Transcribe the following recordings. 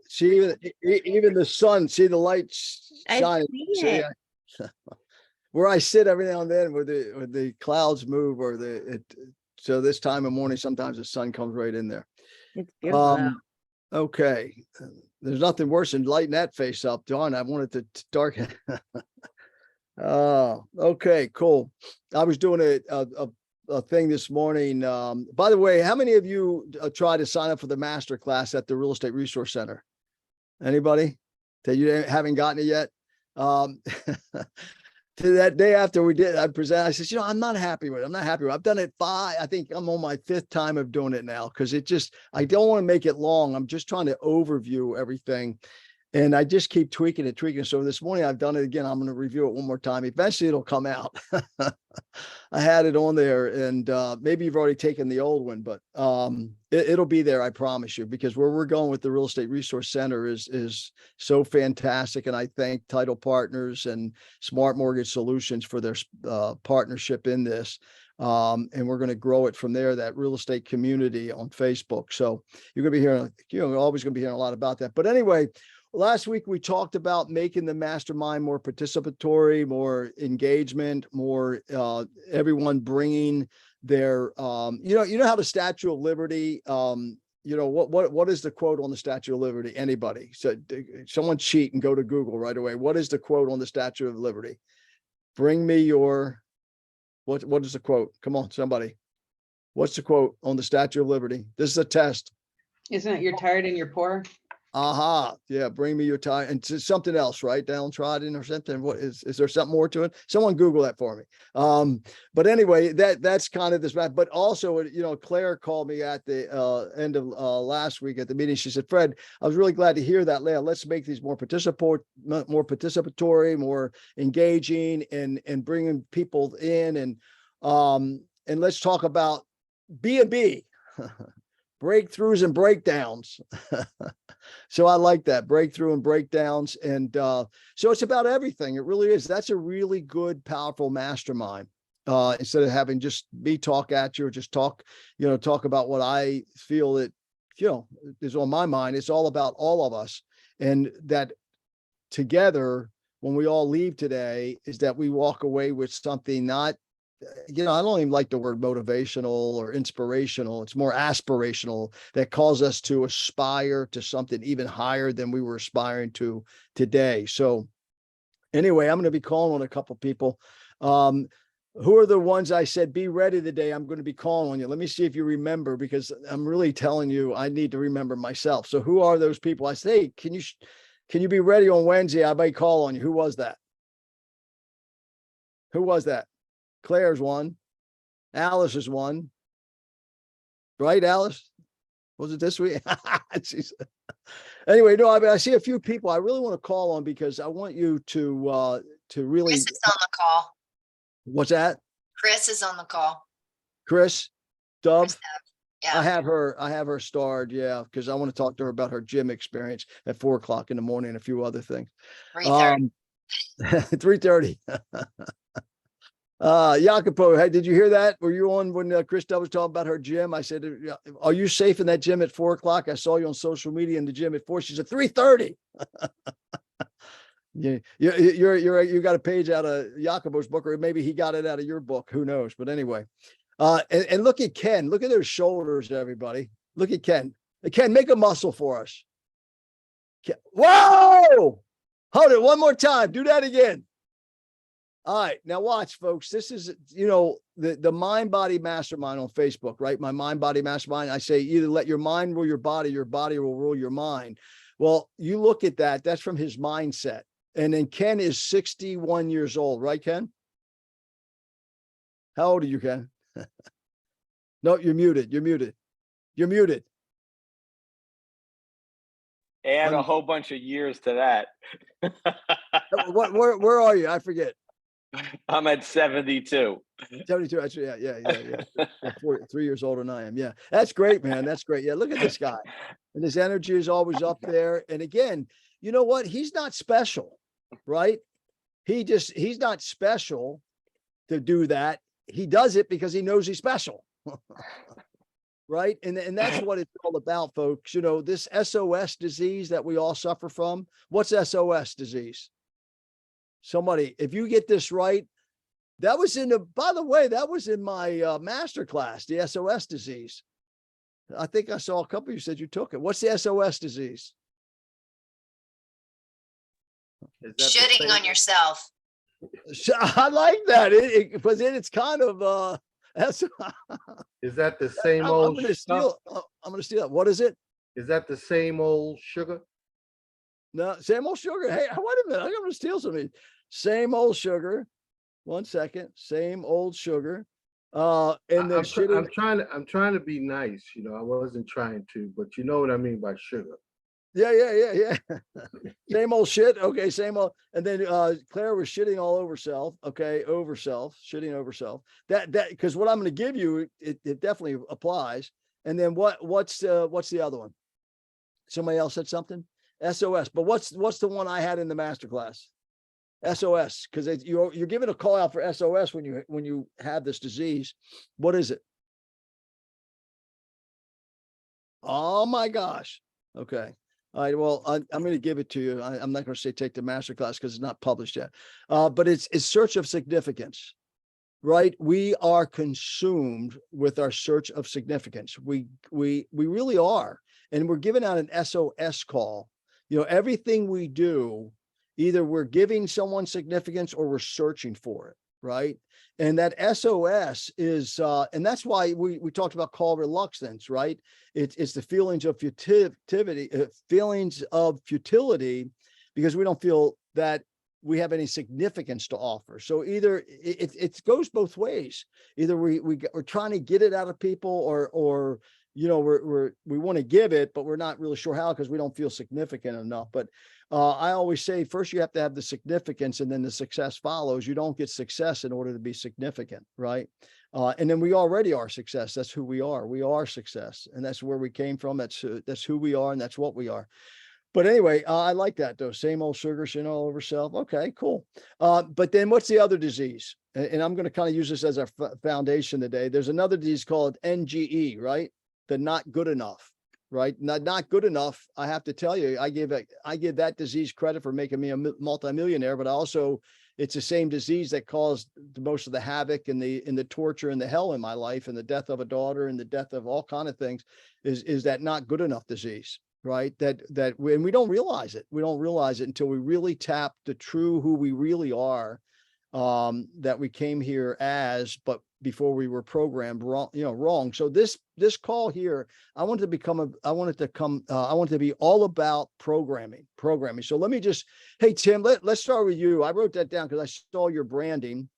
See, even the sun, see the light I shining. see See, it. where I sit every now and then, where the clouds move, or so this time of morning, sometimes the sun comes right in there. It's beautiful out. Okay, there's nothing worse than lighting that face up, John. I wanted to darken. Okay, cool. I was doing a thing this morning. By the way, how many of you tried to sign up for the master class at the Real Estate Resource Center? Anybody that you haven't gotten it yet? To that day after we did, I said, I'm not happy with it. I'm not happy with it. I've done it I think I'm on my 5th time of doing it now, because I don't want to make it long. I'm just trying to overview everything. And I just keep tweaking it. So this morning I've done it again. I'm going to review it one more time. Eventually it'll come out. I had it on there, and maybe you've already taken the old one, but it'll be there. I promise you, because where we're going with the Real Estate Resource Center is so fantastic. And I thank Title Partners and Smart Mortgage Solutions for their partnership in this. And we're going to grow it from there, that real estate community on Facebook. So you're going to be hearing, always going to be hearing a lot about that. But anyway, last week we talked about making the mastermind more participatory, more engagement, more everyone bringing their, you know how the Statue of Liberty, what is the quote on the Statue of Liberty? Anybody? So someone cheat and go to Google right away. What is the quote on the Statue of Liberty? Bring me your, what is the quote? Come on, somebody. What's the quote on the Statue of Liberty? This is a test. Isn't it you're tired and you're poor? Aha. Yeah. Bring me your time. And something else, right? Downtrodden or something. What is there something more to it? Someone Google that for me. But anyway, that's kind of this, but also, Claire called me at the end of last week at the meeting. She said, Fred, I was really glad to hear that. Let's make these more participatory, more engaging, and bringing people in, and let's talk about B&B. Breakthroughs and breakdowns. So I like that, breakthrough and breakdowns. And so it's about everything. It really is. That's a really good, powerful mastermind. Instead of having just me talk at you, or just talk about what I feel that, is on my mind. It's all about all of us. And that together, when we all leave today, is that we walk away with something not, I don't even like the word motivational or inspirational. It's more aspirational, that calls us to aspire to something even higher than we were aspiring to today. So anyway, I'm going to be calling on a couple people. Who are the ones I said, be ready today? I'm going to be calling on you. Let me see if you remember, because I'm really telling you, I need to remember myself. So who are those people? I say, hey, can you be ready on Wednesday? I might call on you. Who was that? Who was that? Claire's one. Alice is one. Right, Alice? Was it this week? Anyway, no, I see a few people I really want to call on, because I want you to really. Chris is on the call. What's that? Chris is on the call. Chris Dove. Chris Dove. Yeah. I have her starred. Yeah. Because I want to talk to her about her gym experience at 4:00 in the morning and a few other things. 3:30. 3:30. Jacopo, hey, did you hear that? Were you on when Chris Dove was talking about her gym? I said, are you safe in that gym at 4:00? I saw you on social media in the gym at 4. She said 3:30. You got a page out of Jacopo's book, or maybe he got it out of your book. Who knows? But anyway, and look at Ken. Look at those shoulders, everybody. Look at Ken. Ken, make a muscle for us. Ken. Whoa! Hold it one more time. Do that again. All right, now watch, folks. This is, the Mind Body Mastermind on Facebook, right? My Mind Body Mastermind. I say either let your mind rule your body will rule your mind. Well, you look at that. That's from his mindset. And then Ken is 61 years old, right, Ken? How old are you, Ken? No, you're muted. You're muted. You're muted. Add a whole bunch of years to that. Where are you? I forget. I'm at 72. 72. Actually, yeah. 3 years older than I am. Yeah. That's great, man. That's great. Yeah. Look at this guy. And his energy is always up there. And again, you know what? He's not special, right? He's not special to do that. He does it because he knows he's special. right? And that's what it's all about, folks. You know, this SOS disease that we all suffer from. What's SOS disease? Somebody, if you get this right, that was by the way, that was in my master class, the SOS disease. I think I saw a couple of you said you took it. What's the SOS disease? Is that the Shitting same- on yourself. I like that. Because it's kind of that's Is that the same I'm old gonna stuff? steal. I'm gonna steal it. What is it? Is that the same old sugar? No, same old sugar. Hey, wait a minute. I'm gonna steal some of these. Same old sugar. 1 second. Same old sugar. And then I'm trying to be nice, you know, I wasn't trying to, but you know what I mean by sugar. yeah. Same old shit. Okay, same old. And then Claire was shitting all over self. Okay, over self, shitting over self. That because what I'm going to give you, it definitely applies. And then what's the other one? Somebody else said something. SOS. But what's the one I had in the master class? SOS, because you're giving a call out for SOS when you have this disease. What is it? Oh my gosh. Okay. All right. Well, I'm going to give it to you. I'm not going to say take the master class because it's not published yet. But it's search of significance, right? We are consumed with our search of significance. We really are, and we're giving out an SOS call. You know, everything we do, either we're giving someone significance or we're searching for it, right? And that SOS is, and that's why we talked about call reluctance, right? It's the feelings of futility, because we don't feel that we have any significance to offer. So either it goes both ways. Either we're trying to get it out of people, or you know, we want to give it, but we're not really sure how because we don't feel significant enough. But I always say first you have to have the significance, and then the success follows. You don't get success in order to be significant, right? And then we already are success. That's who we are. We are success, and that's where we came from. That's who we are, and that's what we are. But anyway, I like that though. Same old sugar, shit all over self. Okay, cool. But then what's the other disease? And I'm going to kind of use this as our foundation today. There's another disease called NGE, right? The not good enough, right? Not good enough. I have to tell you, I give that disease credit for making me a multimillionaire, but also it's the same disease that caused most of the havoc and the torture and the hell in my life, and the death of a daughter and the death of all kind of things is that not good enough disease. Right. And we don't realize it. We don't realize it until we really tap the true who we really are, that we came here as, but before we were programmed wrong. So this call here, I want to be all about programming. So let me just, hey, Tim, let's start with you. I wrote that down because I saw your branding,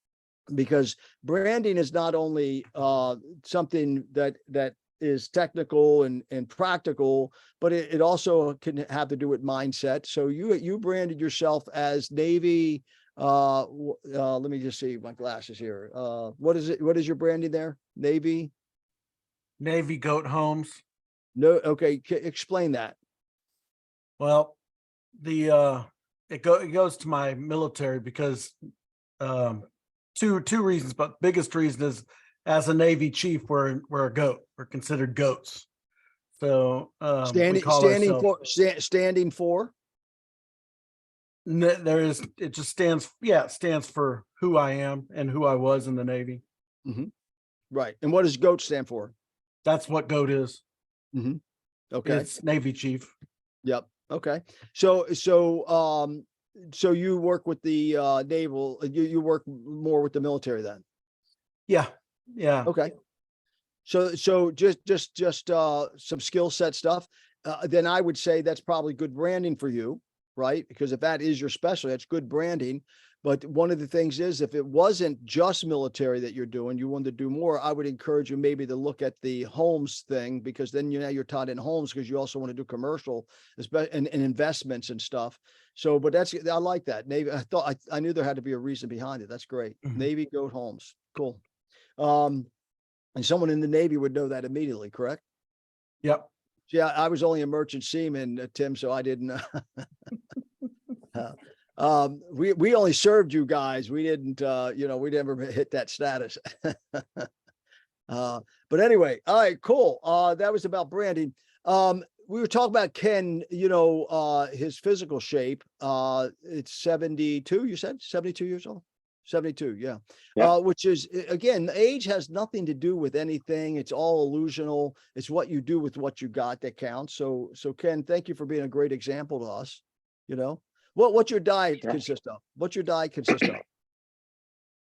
because branding is not only something that is technical and practical, but it also can have to do with mindset. So you branded yourself as Navy. Let me just see my glasses here. What is it? What is your branding there? Navy Goat Homes. No. Okay. Explain that. Well, it goes to my military because two reasons, but biggest reason is as a Navy chief, we're a goat. We're considered goats. So Standing for. It just stands for who I am and who I was in the Navy. Mm-hmm. Right. And what does GOAT stand for? That's what GOAT is. Mm-hmm. Okay. It's Navy chief. Yep. Okay. So you work with the naval, you work more with the military then? Yeah. Okay. So just some skill set stuff. Then I would say that's probably good branding for you, right? Because if that is your specialty, that's good branding. But one of the things is, if it wasn't just military that you're doing, you wanted to do more, I would encourage you maybe to look at the homes thing, because then you're taught in homes, because you also want to do commercial and investments and stuff. So, but I like that. Navy. I knew there had to be a reason behind it. That's great. Mhm. Navy Goat Homes. Cool. And someone in the Navy would know that immediately, correct? Yep. Yeah, I was only a merchant seaman, Tim, so I didn't. We only served you guys. We didn't, we never hit that status. But anyway, all right, cool. That was about branding. We were talking about Ken, his physical shape. It's 72, you said 72 years old? 72, yeah. Yeah. Which is again, age has nothing to do with anything. It's all illusional. It's what you do with what you got that counts. So Ken, thank you for being a great example to us. What's your diet Sure. consist of? What's your diet consist of?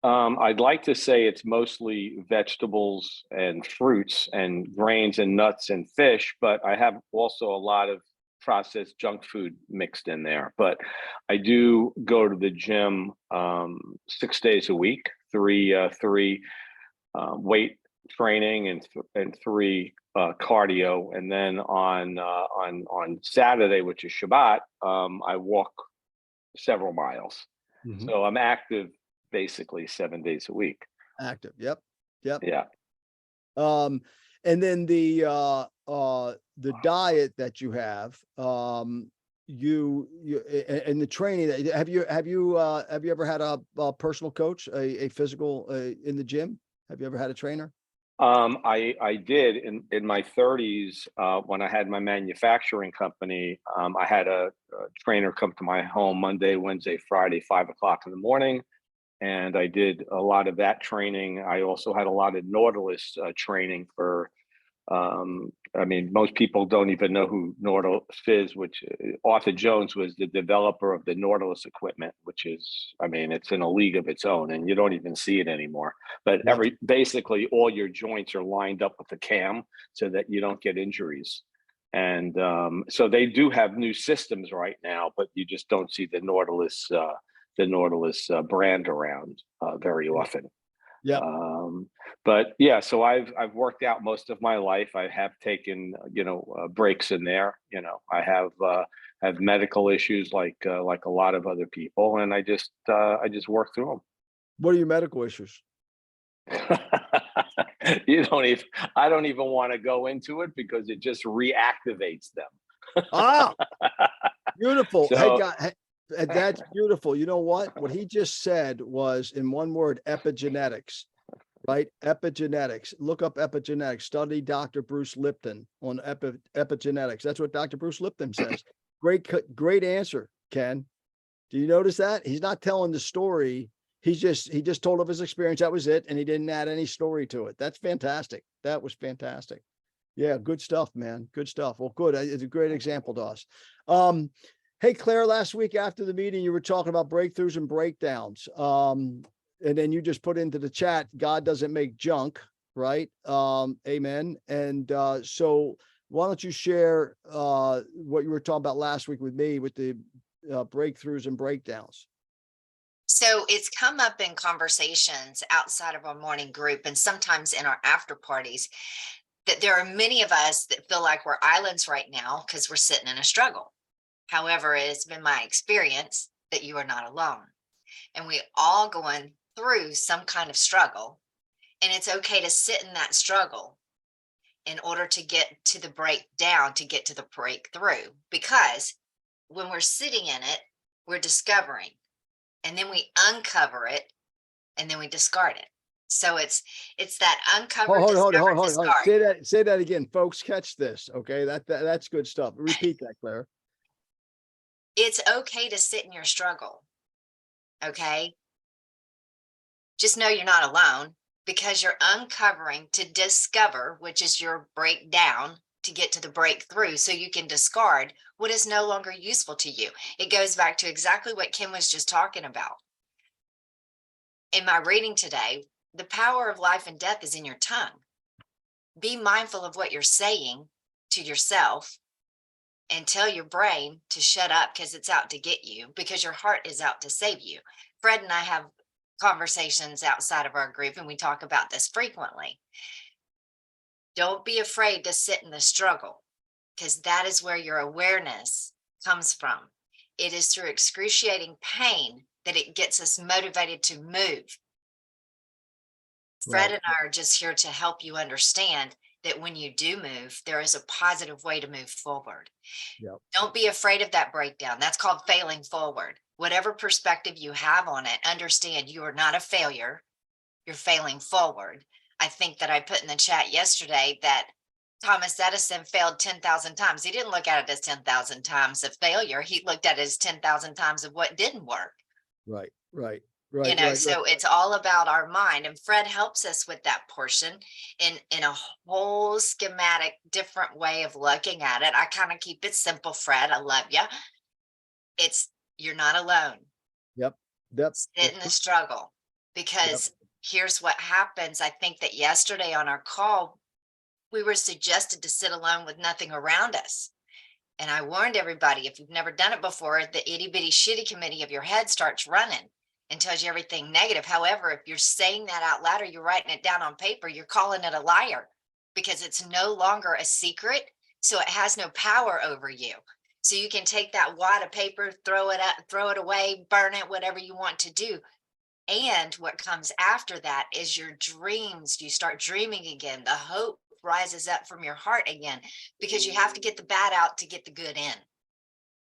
I'd like to say it's mostly vegetables and fruits and grains and nuts and fish, but I have also a lot of processed junk food mixed in there. But I do go to the gym 6 days a week, three weight training and three cardio, and then on Saturday, which is Shabbat, I walk several miles. Mhm. So I'm active basically 7 days a week. Active. Yep. Yep. Yeah. And then the diet that you have, you and the training that have you ever had a personal coach, a physical in the gym? Have you ever had a trainer? I did in my 30s when I had my manufacturing company. I had a trainer come to my home Monday, Wednesday, Friday, 5 o'clock in the morning. And I did a lot of that training. I also had a lot of Nautilus training for, most people don't even know who Nautilus is, which Arthur Jones was the developer of the Nautilus equipment, which is, it's in a league of its own and you don't even see it anymore. But Yep. basically all your joints are lined up with the cam so that you don't get injuries. And so they do have new systems right now, but you just don't see the Nautilus brand around very often. Yeah. But yeah, so I've worked out most of my life. I have taken breaks in there. I have medical issues like a lot of other people, and I just work through What are your medical issues? them. I don't even want to go into it because it just reactivates them. Ah, beautiful. Hey, So- God, that's beautiful. You know what? What he just said was in one word, epigenetics, right? Epigenetics. Look up epigenetics. Study Dr. Bruce Lipton on epigenetics. That's what Dr. Bruce Lipton says. Great answer, Ken. Do you notice that? He's not telling the story. He just told of his experience. That was it. And he didn't add any story to it. That's fantastic. That was fantastic. Yeah, good stuff, man. Good stuff. Well, good. It's a great example to us. Hey, Claire, last week after the meeting, you were talking about breakthroughs and breakdowns. And then you just put into the chat, God doesn't make junk, right? Amen. And so why don't you share what you were talking about last week with me with the breakthroughs and breakdowns? So it's come up in conversations outside of our morning group and sometimes in our after parties that there are many of us that feel like we're islands right now because we're sitting in a struggle. However, it's been my experience that you are not alone. And we all going through some kind of struggle. And it's okay to sit in that struggle in order to get to the breakdown, to get to the breakthrough. Because when we're sitting in it, we're discovering. And then we uncover it and then we discard it. So it's that uncover, discover, discard. Say that again, folks. Catch this. Okay, that's good stuff. Repeat that, Claire. It's okay to sit in your struggle. Okay. Just know you're not alone because you're uncovering to discover, which is your breakdown to get to the breakthrough so you can discard what is no longer useful to you. It goes back to exactly what Kim was just talking about. In my reading today, the power of life and death is in your tongue. Be mindful of what you're saying to yourself and tell your brain to shut up because it's out to get you, because your heart is out to save you. Fred and I have conversations outside of our group and we talk about this frequently. Don't be afraid to sit in the struggle because that is where your awareness comes from. It is through excruciating pain that it gets us motivated to move. Fred and I are just here to help you understand that when you do move, there is a positive way to move forward. Yep. Don't be afraid of that breakdown. That's called failing forward. Whatever perspective you have on it, understand you are not a failure. You're failing forward. I think that I put in the chat yesterday that Thomas Edison failed 10,000 times. He didn't look at it as 10,000 times of failure. He looked at it as 10,000 times of what didn't work. Right, right, You right, know, right. so it's all about our mind, and Fred helps us with that portion in a whole schematic, different way of looking at it. I kind of keep it simple, Fred. I love you. It's you're not alone. Yep, yep, Sit in the struggle, because here's what happens. I think that yesterday on our call, we were suggested to sit alone with nothing around us. And I warned everybody, if you've never done it before, the itty bitty shitty committee of your head starts running and tells you everything negative. However, if you're saying that out loud or you're writing it down on paper, you're calling it a liar, because it's no longer a secret. So it has no power over you. So you can take that wad of paper, throw it away, burn it, whatever you want to do. And what comes after that is your dreams. You start dreaming again. The hope rises up from your heart again, because you have to get the bad out to get the good in.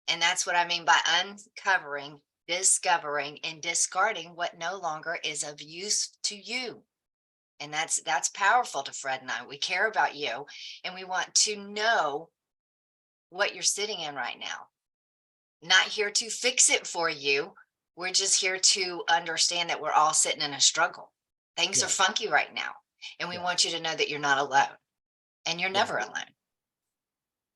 And that's what I mean by uncovering, discovering, and discarding what no longer is of use to you. And that's powerful to Fred and I. We care about you, and we want to know what you're sitting in right now. Not here to fix it for you. We're just here to understand that we're all sitting in a struggle. Things are funky right now. And we want you to know that you're not alone, and you're never alone.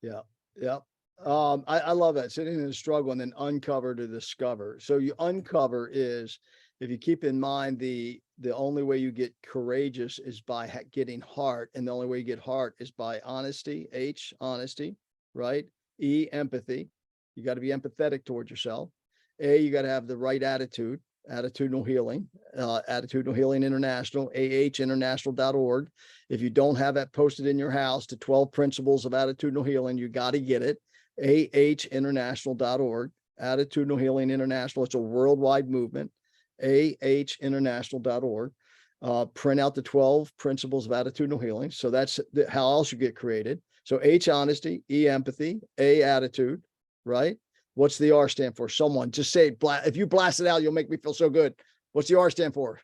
Yeah, yeah. I love that, sitting in the struggle and then uncover to discover. So you uncover is, if you keep in mind, the only way you get courageous is by getting heart, and the only way you get heart is by honesty. H, honesty, right? E, empathy. You got to be empathetic towards yourself. A, you got to have the right attitude, attitudinal healing, Attitudinal Healing International, ahinternational.org. If you don't have that posted in your house, the 12 principles of attitudinal healing, you got to get it. ahinternational.org, Attitudinal Healing International. It's a worldwide movement. ahinternational.org. Print out the 12 principles of attitudinal healing. So that's how else you get created. So H, honesty, E, empathy, A, attitude, right? What's the R stand for? Someone just say it. If you blast it out, you'll make me feel so good. What's the R stand for?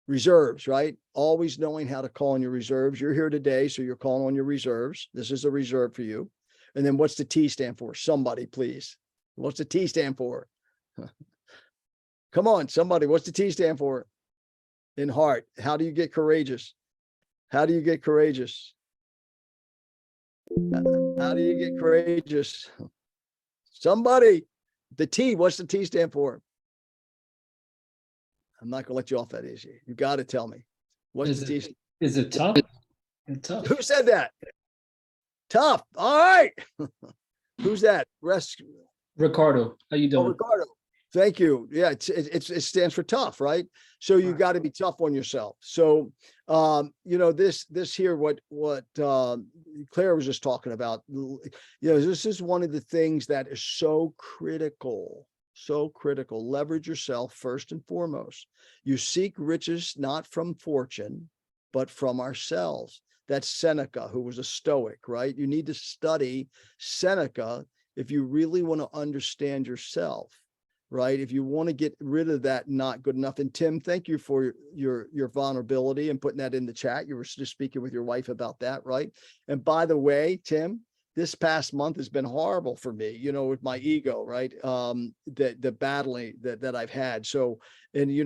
Reserves, right? Always knowing how to call on your reserves. You're here today, so you're calling on your reserves. This is a reserve for you. And then what's the T stand for? Somebody, please. What's the T stand for? Come on, somebody. What's the T stand for? In heart. How do you get courageous? How do you get courageous? How do you get courageous? Somebody. The T, what's the T stand for? I'm not gonna let you off that easy. You got to tell me. What's the T? Is it tough? Tough. Who said that? Tough. All right. Who's that? Ricardo, how you doing? Ricardo. Thank you. Yeah, it stands for tough, right? So you got to be tough on yourself. So, this here, what Claire was just talking about, this is one of the things that is so critical. Leverage yourself first and foremost. You seek riches not from fortune, but from ourselves. That's Seneca, who was a Stoic, right? You need to study Seneca if you really want to understand yourself, right? If you want to get rid of that not good enough. And Tim, thank you for your vulnerability and putting that in the chat. You were just speaking with your wife about that, right? And by the way, Tim, this past month has been horrible for me, with my ego, right? The battling that I've had. So, and you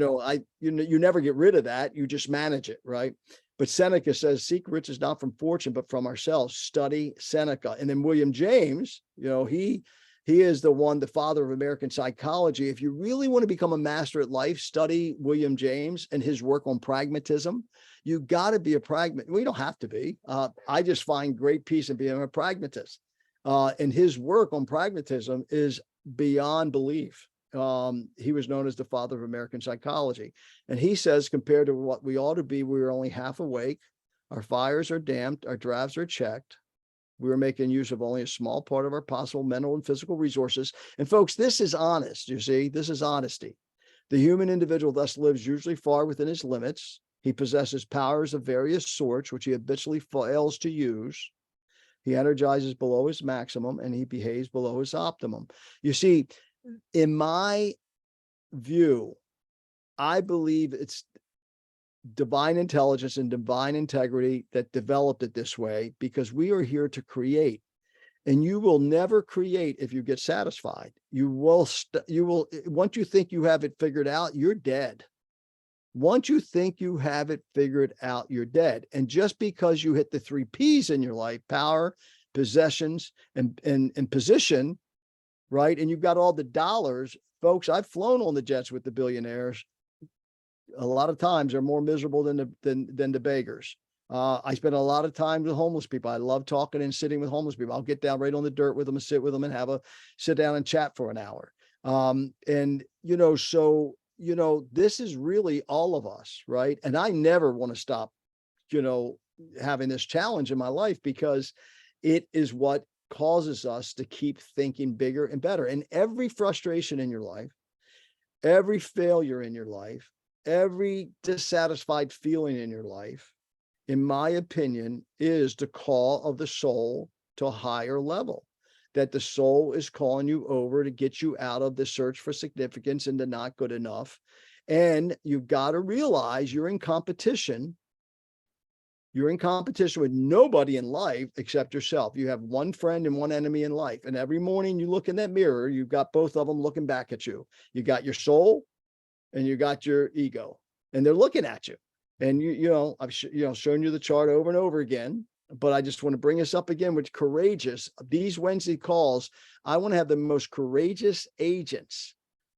never get rid of that. You just manage it, right? But Seneca says, seek riches not from fortune, but from ourselves. Study Seneca. And then William James, he is the father of American psychology. If you really want to become a master at life, study William James and his work on pragmatism. You got to be a pragmatist. We don't have to be. I just find great peace in being a pragmatist. And his work on pragmatism is beyond belief. He was known as the father of American psychology. And he says, compared to what we ought to be, we were only half awake. Our fires are damped. Our drafts are checked. We were making use of only a small part of our possible mental and physical resources. And folks, this is honest. You see, this is honesty. The human individual thus lives usually far within his limits. He possesses powers of various sorts, which he habitually fails to use. He energizes below his maximum and he behaves below his optimum. You see, in my view, I believe it's divine intelligence and divine integrity that developed it this way, because we are here to create. And you will never create if you get satisfied. You will, once you think you have it figured out, you're dead. Once you think you have it figured out, you're dead. And just because you hit the 3 P's in your life, power, possessions, and position, right? And you've got all the dollars, folks. I've flown on the jets with the billionaires. A lot of times they're more miserable than the beggars. I spend a lot of time with homeless people. I love talking and sitting with homeless people. I'll get down right on the dirt with them and sit with them and sit down and chat for an hour. And, so, this is really all of us, right? And I never want to stop, having this challenge in my life, because it is what causes us to keep thinking bigger and better. And every frustration in your life, every failure in your life, every dissatisfied feeling in your life, in my opinion, is the call of the soul to a higher level, that the soul is calling you over to get you out of the search for significance and the not good enough. And you've got to realize you're in competition. You're in competition with nobody in life except yourself. You have one friend and one enemy in life. And every morning you look in that mirror, you've got both of them looking back at you. You got your soul and you got your ego, and they're looking at you. And I've shown you the chart over and over again, but I just want to bring us up again with courageous. These Wednesday calls, I want to have the most courageous agents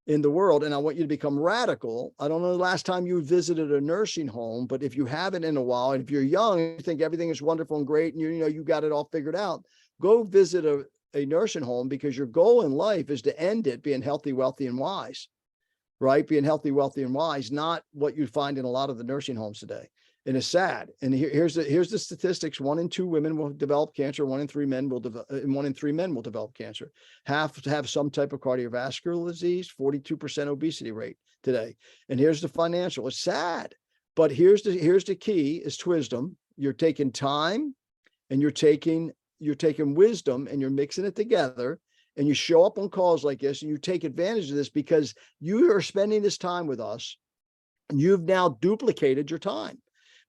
in the world. And I want you to become radical. I don't know the last time you visited a nursing home, but if you haven't in a while, and if you're young, you think everything is wonderful and great, and you got it all figured out, go visit a nursing home, because your goal in life is to end it being healthy, wealthy, and wise. Right? Being healthy, wealthy, and wise, not what you find in a lot of the nursing homes today. And it's sad. And here's the statistics: 1 in 2 women will develop cancer. 1 in 3 men will develop, and 1 in 3 men will develop cancer. Half to have some type of cardiovascular disease. 42% obesity rate today. And here's the financial. It's sad, but here's the key: is wisdom. You're taking time, and you're taking wisdom, and you're mixing it together. And you show up on calls like this, and you take advantage of this, because you are spending this time with us, and you've now duplicated your time,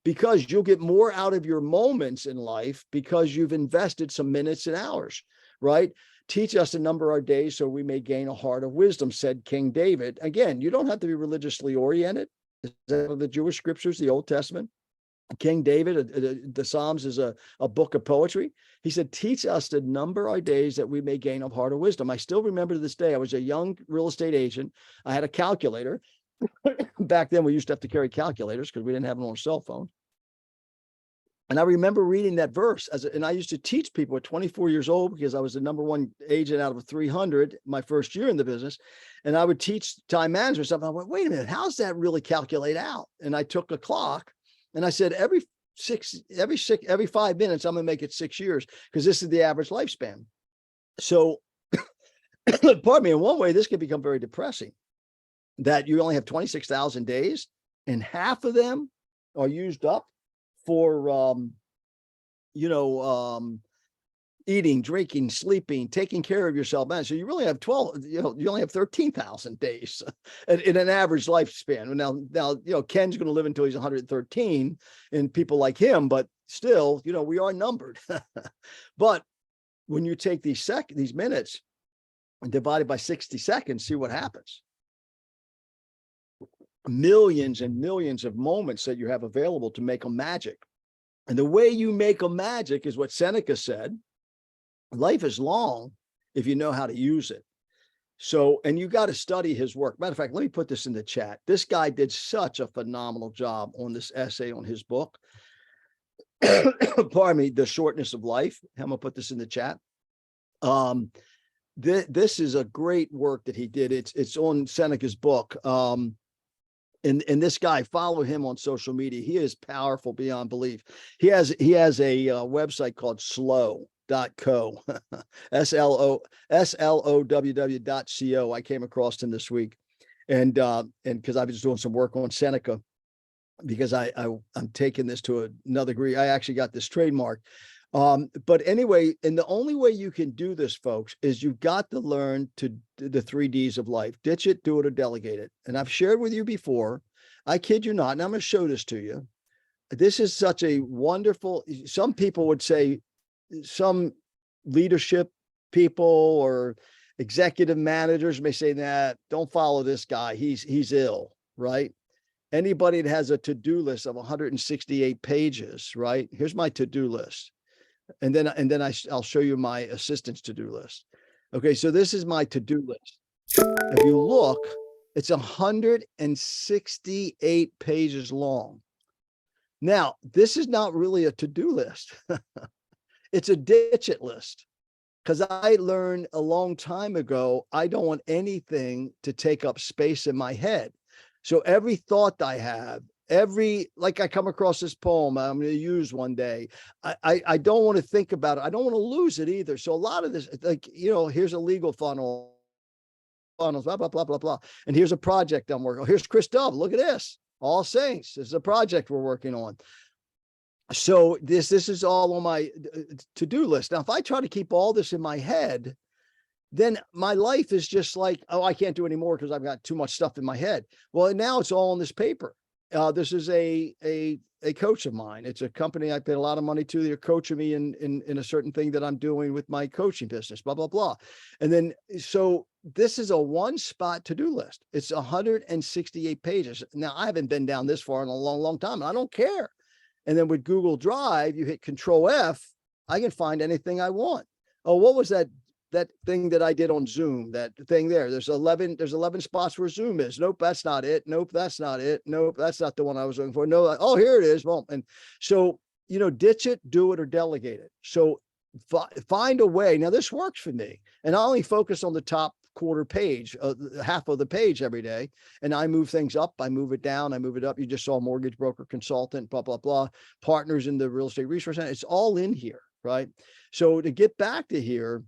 because you'll get more out of your moments in life because you've invested some minutes and hours, right? Teach us to number our days so we may gain a heart of wisdom, said King David. Again, you don't have to be religiously oriented. Is that the Jewish scriptures, the Old Testament? King David, the Psalms is a book of poetry. He said, teach us to number our days that we may gain a heart of wisdom. I still remember to this day, I was a young real estate agent. I had a calculator. Back then, we used to have to carry calculators because we didn't have them on cell phone. And I remember reading that verse, and I used to teach people at 24 years old, because I was the number 1 agent out of 300 my first year in the business. And I would teach time management stuff. And I went, wait a minute, how's that really calculate out? And I took a clock, and I said, every 5 minutes, I'm going to make it 6 years, because this is the average lifespan. So, pardon me, in one way, this can become very depressing, that you only have 26,000 days, and half of them are used up for, eating, drinking, sleeping, taking care of yourself, man. So you really have 12, you only have 13,000 days in an average lifespan. Now, Ken's going to live until he's 113, and people like him, but still, we are numbered. But when you take these minutes and divide it by 60 seconds, see what happens. Millions and millions of moments that you have available to make a magic. And the way you make a magic is what Seneca said: life is long if you know how to use it. So, and you got to study his work. Matter of fact, let me put this in the chat. This guy did such a phenomenal job on this essay on his book. Pardon me, The Shortness of Life. I'm going to put this in the chat. This is a great work that he did. It's on Seneca's book. And this guy, follow him on social media. He is powerful beyond belief. He has a website called slow.co, SLOWW.co. I came across him this week. And because I was just doing some work on Seneca, because I'm taking this to another degree. I actually got this trademark. But anyway, and the only way you can do this, folks, is you've got to learn to the 3 Ds of life: ditch it, do it, or delegate it. And I've shared with you before I kid you not. And I'm going to show this to you. This is such a wonderful, some people would say, some leadership people or executive managers may say, nah, don't follow this guy. He's ill, right? Anybody that has a to-do list of 168 pages, right? Here's my to-do list. And then I'll show you my assistant's to-do list. Okay, so this is my to-do list. If you look, it's 168 pages long. Now, this is not really a to-do list. It's a ditch it list. Because I learned a long time ago, I don't want anything to take up space in my head. So every thought I have, like I come across this poem I'm going to use one day, I don't want to think about it. I don't want to lose it either. So a lot of this, like, here's a legal funnels, blah, blah, blah, blah, blah. And here's a project I'm working on. Here's Chris Dove. Look at this. All Saints. This is a project we're working on. So this is all on my to-do list. Now, if I try to keep all this in my head, then my life is just like, oh, I can't do any more because I've got too much stuff in my head. Well, now it's all on this paper. This is a coach of mine. It's a company I paid a lot of money to. They're coaching me in a certain thing that I'm doing with my coaching business, blah, blah, blah. And then, so this is a one spot to-do list. It's 168 pages. Now, I haven't been down this far in a long, long time, and I don't care. And then with Google Drive, you hit Control F, I can find anything I want. Oh, what was that thing that I did on Zoom, that thing there? There's 11 spots where Zoom is. Nope, that's not it. Nope, that's not it. Nope, that's not the one I was looking for. No, oh, here it is. Well, and so, ditch it, do it, or delegate it. So find a way. Now, this works for me. And I only focus on the top quarter page, half of the page every day. And I move things up, I move it down, I move it up. You just saw mortgage broker, consultant, blah, blah, blah, partners in the real estate resource center. It's all in here, right? So to get back to here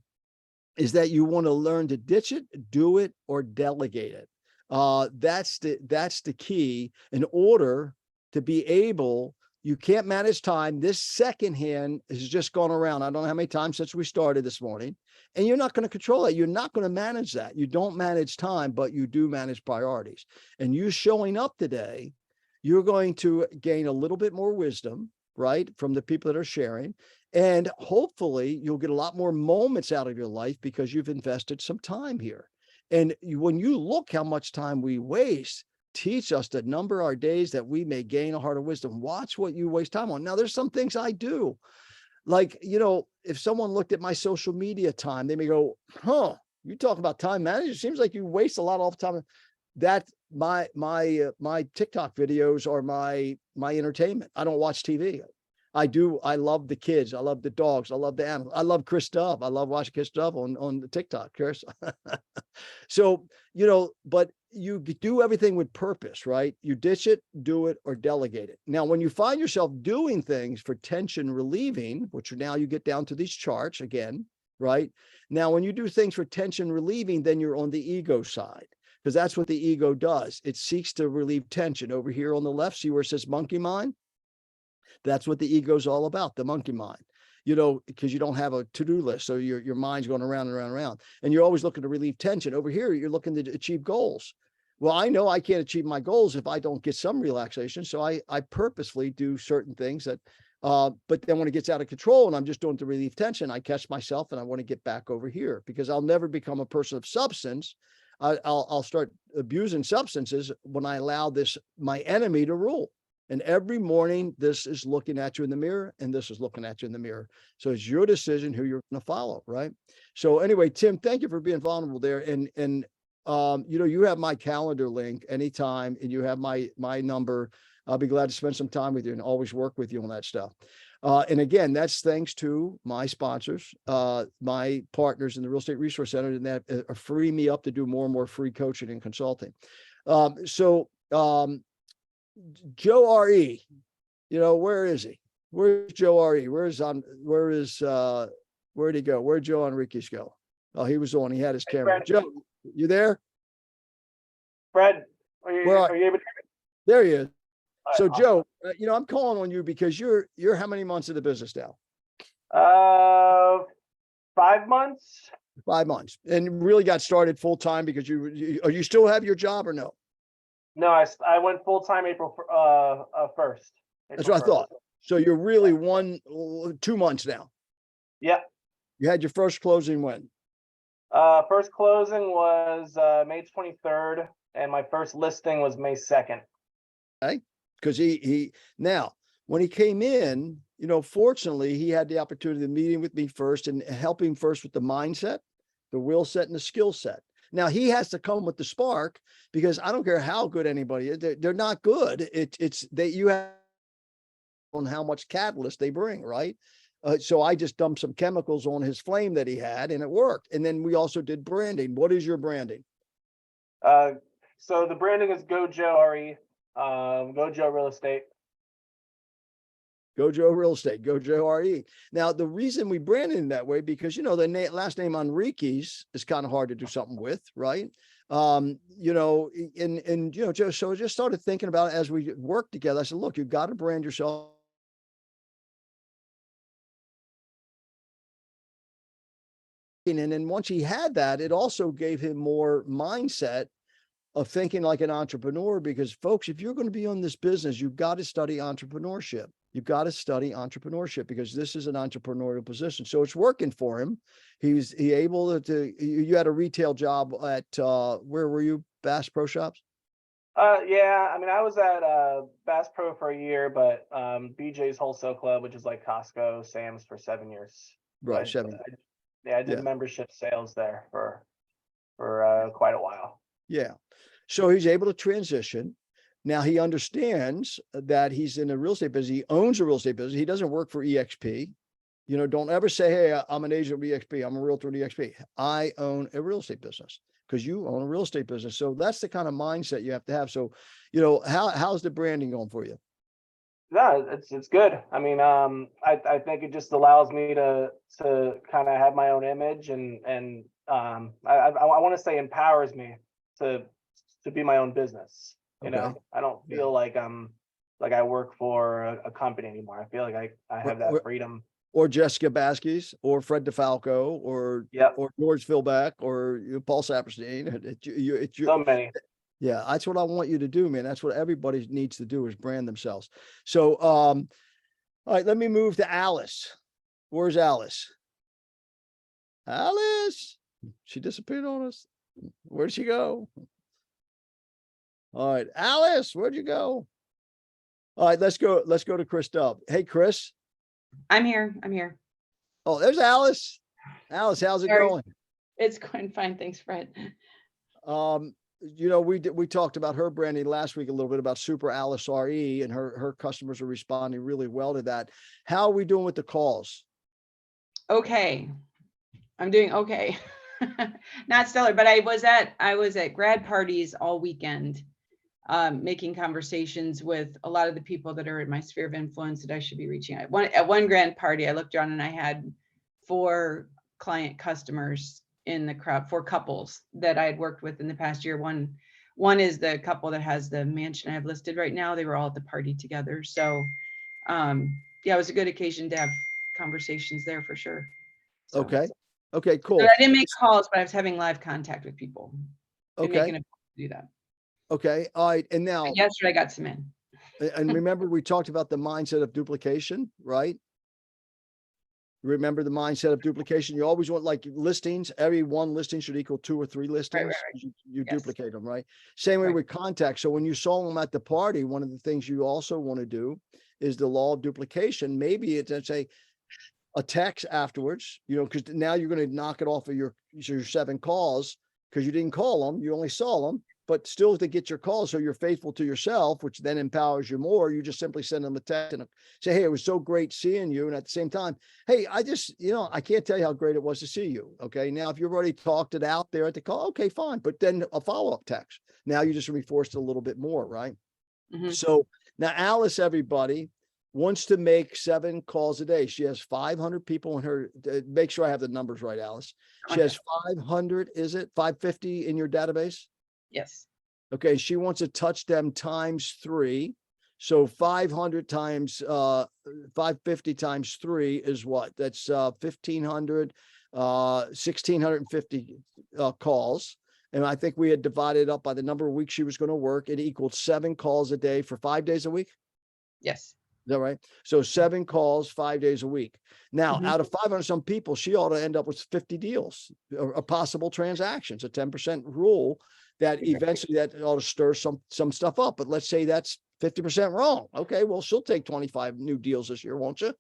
is that you want to learn to ditch it, do it, or delegate it. That's the key in order to be able. You can't manage time. This secondhand has just gone around. I don't know how many times since we started this morning, and you're not going to control it. You're not going to manage that. You don't manage time, but you do manage priorities. And you showing up today, you're going to gain a little bit more wisdom, right, from the people that are sharing. And hopefully you'll get a lot more moments out of your life because you've invested some time here. And when you look how much time we waste, teach us to number our days that we may gain a heart of wisdom. Watch what you waste time on. Now, there's some things I do. Like, if someone looked at my social media time, they may go, huh, you talk about time management. It seems like you waste a lot all the time. That my TikTok videos are my entertainment. I don't watch TV. I love the kids. I love the dogs. I love the animals. I love Chris Dove. I love watching Chris Dove on the TikTok, Chris. So, but you do everything with purpose, right? You ditch it, do it, or delegate it. Now, when you find yourself doing things for tension relieving, which now you get down to these charts again, right? Now, when you do things for tension relieving, then you're on the ego side, because that's what the ego does. It seeks to relieve tension. Over here on the left, see where it says monkey mind? That's what the ego is all about, the monkey mind, because you don't have a to-do list. So your mind's going around and around and around, and you're always looking to relieve tension. Over here, you're looking to achieve goals. Well, I know I can't achieve my goals if I don't get some relaxation. So I purposefully do certain things that, but then when it gets out of control and I'm just doing to relieve tension, I catch myself and I want to get back over here, because I'll never become a person of substance. I'll start abusing substances when I allow my enemy to rule. And every morning, this is looking at you in the mirror, and this is looking at you in the mirror. So it's your decision who you're going to follow, right? So anyway, Tim, thank you for being vulnerable there. And you have my calendar link anytime, and you have my number. I'll be glad to spend some time with you and always work with you on that stuff. And again, that's thanks to my sponsors, my partners in the Real Estate Resource Center, and that free me up to do more and more free coaching and consulting. Joe R.E., where is he? Where's Joe R.E.? where'd he go? Where'd Joe Enriquez go? Oh, he was on. He had his camera. Fred. Joe, you there? Fred, are you able to hear me? There he is. All So right, Joe, I'm calling on you because you're how many months in the business now? 5 months. 5 months, and really got started full time because you still have your job or no? No, I went full-time April 1st. That's what I thought. So you're really 2 months now. Yeah. You had your first closing when? First closing was May 23rd, and my first listing was May 2nd. Because he now when he came in, fortunately he had the opportunity of meeting with me first and helping first with the mindset, the will set, and the skill set. Now he has to come with the spark, because I don't care how good anybody is, they're not good. It's that you have on how much catalyst they bring, right? So I just dumped some chemicals on his flame that he had, and it worked. And then we also did branding. What is your branding? So the branding is Gojo RE, Gojo Real Estate. Gojo Real Estate, Gojo RE. Now, the reason we branded it that way, because, the last name Enriquez is kind of hard to do something with, right? So I just started thinking about it as we worked together. I said, look, you've got to brand yourself. And then once he had that, it also gave him more mindset of thinking like an entrepreneur, because folks, if you're going to be on this business, you've got to study entrepreneurship. You've got to study entrepreneurship, because this is an entrepreneurial position. So it's working for him. He able to, you had a retail job at, where were you? Bass Pro Shops? Yeah, I mean, I was at Bass Pro for a year, but BJ's Wholesale Club, which is like Costco, Sam's, for 7 years. Right. I did membership sales there for quite a while. Yeah. So he's able to transition. Now he understands that he's in a real estate business. He owns a real estate business. He doesn't work for EXP. Don't ever say, hey, I'm an agent of EXP. I'm a realtor at EXP. I own a real estate business, because you own a real estate business. So that's the kind of mindset you have to have. So, how's the branding going for you? No, it's good. I mean, I think it just allows me to kind of have my own image, and I want to say empowers me to be my own business. Okay. I don't feel like like I work for a company anymore. I feel like I have that freedom. Or Jessica Baskis, or Fred DeFalco, or George Philbeck, or Paul Saperstein. It's So many. Yeah, that's what I want you to do, man. That's what everybody needs to do, is brand themselves. So, all right, let me move to Alice. Where's Alice? Alice, she disappeared on us. Where'd she go? All right, Alice, where'd you go? All right, let's go to Chris Dubb. Hey, Chris. I'm here. Oh, there's Alice. Alice, how's it Sorry. going? It's going fine. Thanks, Fred. We talked about her branding last week a little bit, about Super Alice RE, and her customers are responding really well to that. How are we doing with the calls? Okay. I'm doing okay. Not stellar, but I was at grad parties all weekend, making conversations with a lot of the people that are in my sphere of influence that I should be reaching out. At one grad party, I looked around and I had 4 client customers in the crowd, 4 couples that I had worked with in the past year. One is the couple that has the mansion I have listed right now. They were all at the party together. So it was a good occasion to have conversations there for sure. So, Okay, cool. I didn't make calls, but I was having live contact with people. Okay. Do that. Okay. All right. And now, Yesterday I got some in. and remember, we talked about the mindset of duplication, right? Remember the mindset of duplication. You always want, like, listings. Every one listing should equal 2 or 3 listings. Right. You Yes. duplicate them, right? Same way Right. with contacts. So when you saw them at the party, one of the things you also want to do is the law of duplication. Maybe it's, let's say, a text afterwards, because now you're going to knock it off of your 7 calls, because you didn't call them, you only saw them, but still to get your calls. So you're faithful to yourself, which then empowers you more. You just simply send them a text and say, hey, it was so great seeing you. And at the same time, hey, I just, I can't tell you how great it was to see you. Okay. Now, if you've already talked it out there at the call, okay, fine. But then a follow-up text. Now you just reinforced it a little bit more, right? Mm-hmm. So now Alice, everybody, wants to make 7 calls a day. She has 500 people in her, make sure I have the numbers right, Alice. She has 500, is it 550 in your database? Yes. Okay. She wants to touch them times 3. So 500 times 550 times 3 is what? That's 1,500, 1,650 calls. And I think we had divided up by the number of weeks she was going to work. It equaled 7 calls a day for 5 days a week. Yes. Is that right? So 7 calls, 5 days a week. Now, Mhm. out of 500 some people, she ought to end up with 50 deals or possible transactions, a 10% rule that eventually that ought to stir some stuff up. But let's say that's 50% wrong. Okay, well, she'll take 25 new deals this year, won't you?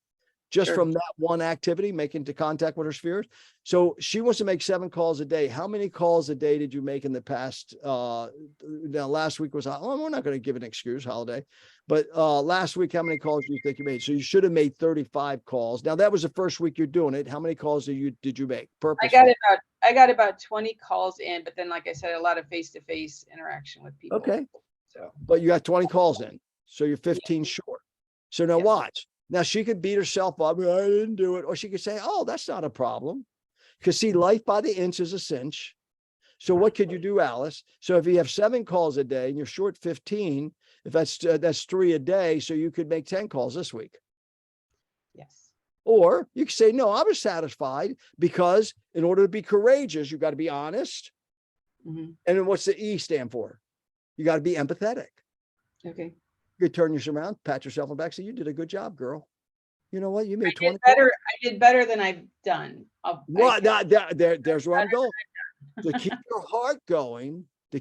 Just Sure. from that one activity, making to contact with her spheres. So she wants to make 7 calls a day. How many calls a day did you make in the past? Now last week was, we're not going to give an excuse, holiday, but last week, how many calls do you think you made? So you should have made 35 calls. Now that was the first week you're doing it. How many calls did you make? I got about 20 calls in, but then like I said, a lot of face-to-face interaction with people. Okay, So but you got 20 calls in, so you're 15 short. So now Yes. watch. Now she could beat herself up. I didn't do it. Or she could say, oh, that's not a problem. Because see, life by the inch is a cinch. So what could you do, Alice? So if you have 7 calls a day and you're short 15, if that's 3 a day, so you could make 10 calls this week. yes. Or you could say, no, I was satisfied, because in order to be courageous, you got to be honest. Mhm. And then what's the E stand for? You got to be empathetic. Okay. You could turn yourself around, pat yourself on the back, say, you did a good job, girl. You know what? You made I 20 did better. calls. I did better than I've done. Well, there's where I'm going. To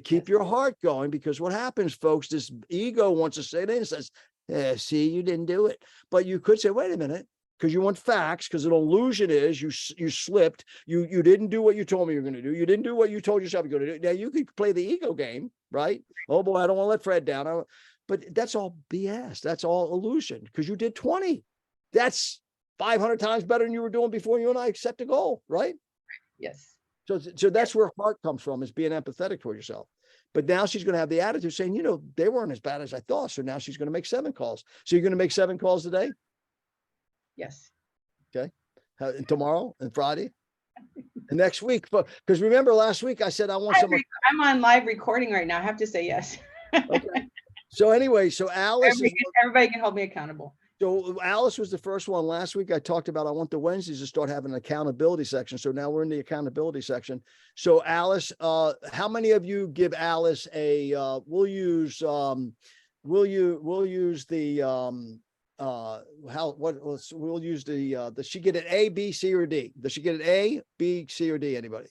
keep your heart going, because what happens, folks, this ego wants to say this, says, see, you didn't do it. But you could say, wait a minute, because you want facts, because an illusion is you slipped, you didn't do what you told me you're going to do. You didn't do what you told yourself you're going to do. Now you could play the ego game, right? Oh boy, I don't want to let Fred down. But that's all BS. That's all illusion, because you did 20. That's 500 times better than you were doing before you and I set the goal, right? Yes. So that's where heart comes from, is being empathetic toward yourself. But now she's going to have the attitude saying, they weren't as bad as I thought. So now she's going to make 7 calls. So you're going to make 7 calls today? Yes. Okay. And tomorrow and Friday and next week. But because remember last week I said, I want someone. I'm on live recording right now. I have to say yes. Okay. So anyway, so Alice Everybody can hold me accountable. So Alice was the first one. Last week I talked about, I want the Wednesdays to start having an accountability section. So now we're in the accountability section. So Alice, how many of you give Alice a, we'll use the, does she get an A, B, C, or D? Does she get an A, B, C, or D? Anybody?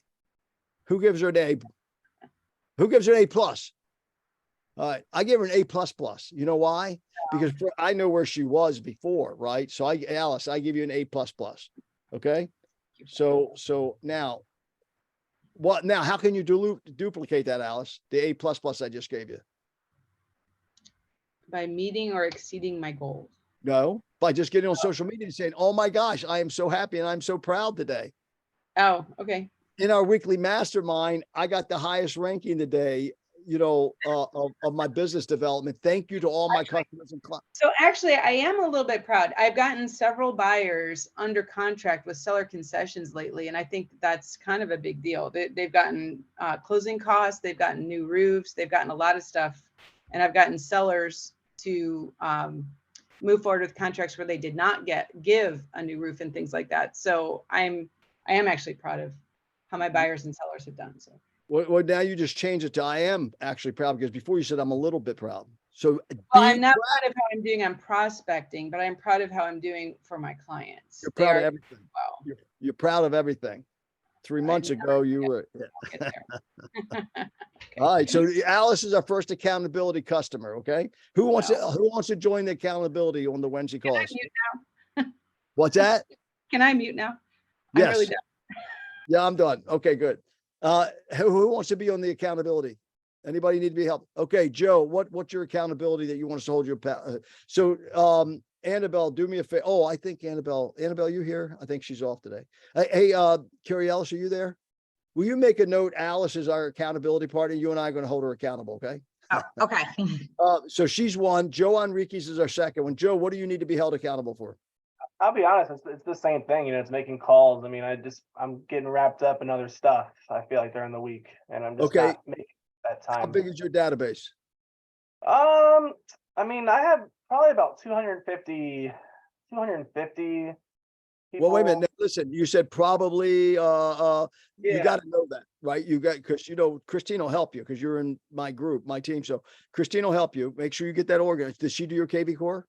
Who gives her an A? Who gives her an A plus? All right, I give her an A plus plus. You know why? Because I know where she was before, right? So Alice, I give you an A plus plus. Okay. So now, how can you duplicate that, Alice? The A plus plus I just gave you. By meeting or exceeding my goals. No, by just getting on social media and saying, oh my gosh, I am so happy and I'm so proud today. Oh, okay. In our weekly mastermind, I got the highest ranking today, of my business development. Thank you to all my customers and clients. So actually, I am a little bit proud. I've gotten several buyers under contract with seller concessions lately, and I think that's kind of a big deal. They've gotten closing costs, they've gotten new roofs, they've gotten a lot of stuff, and I've gotten sellers to move forward with contracts where they did not give a new roof and things like that. So I am actually proud of how my buyers and sellers have done. So. Well, now you just change it to I am actually proud, because before you said I'm a little bit proud. So I'm not proud of how I'm doing on prospecting, but I'm proud of how I'm doing for my clients. You're proud of everything. Well. You're proud of everything. 3 months ago, you were. Yeah. Okay. All right. So Alice is our first accountability customer. Okay. Who wants to join the accountability on the Wednesday calls? Can I mute now? What's that? Can I mute now? Yes. I'm really done. Yeah, I'm done. Okay, good. Who wants to be on the accountability? Anybody need to be helped? Okay, Joe, what's your accountability that you want us to hold you? So, Annabelle, do me a favor. Oh, I think Annabelle, you here? I think she's off today. Hey, Carrie Ellis, are you there? Will you make a note? Alice is our accountability partner. You and I are going to hold her accountable. Okay. Oh, okay. So she's one. Joe Enriquez is our second one. Joe, what do you need to be held accountable for? I'll be honest, it's the same thing. It's making calls. I mean, I'm getting wrapped up in other stuff. I feel like during the week, and I'm just not making that time. How big is your database? I mean, I have probably about 250 Well, wait a minute. people- Now, listen, you said probably, you Yeah. got to know that, right? You got, because you know, Christine will help you because you're in my group, my team. So Christine will help you. Make sure you get that organized. Did she do your KV core?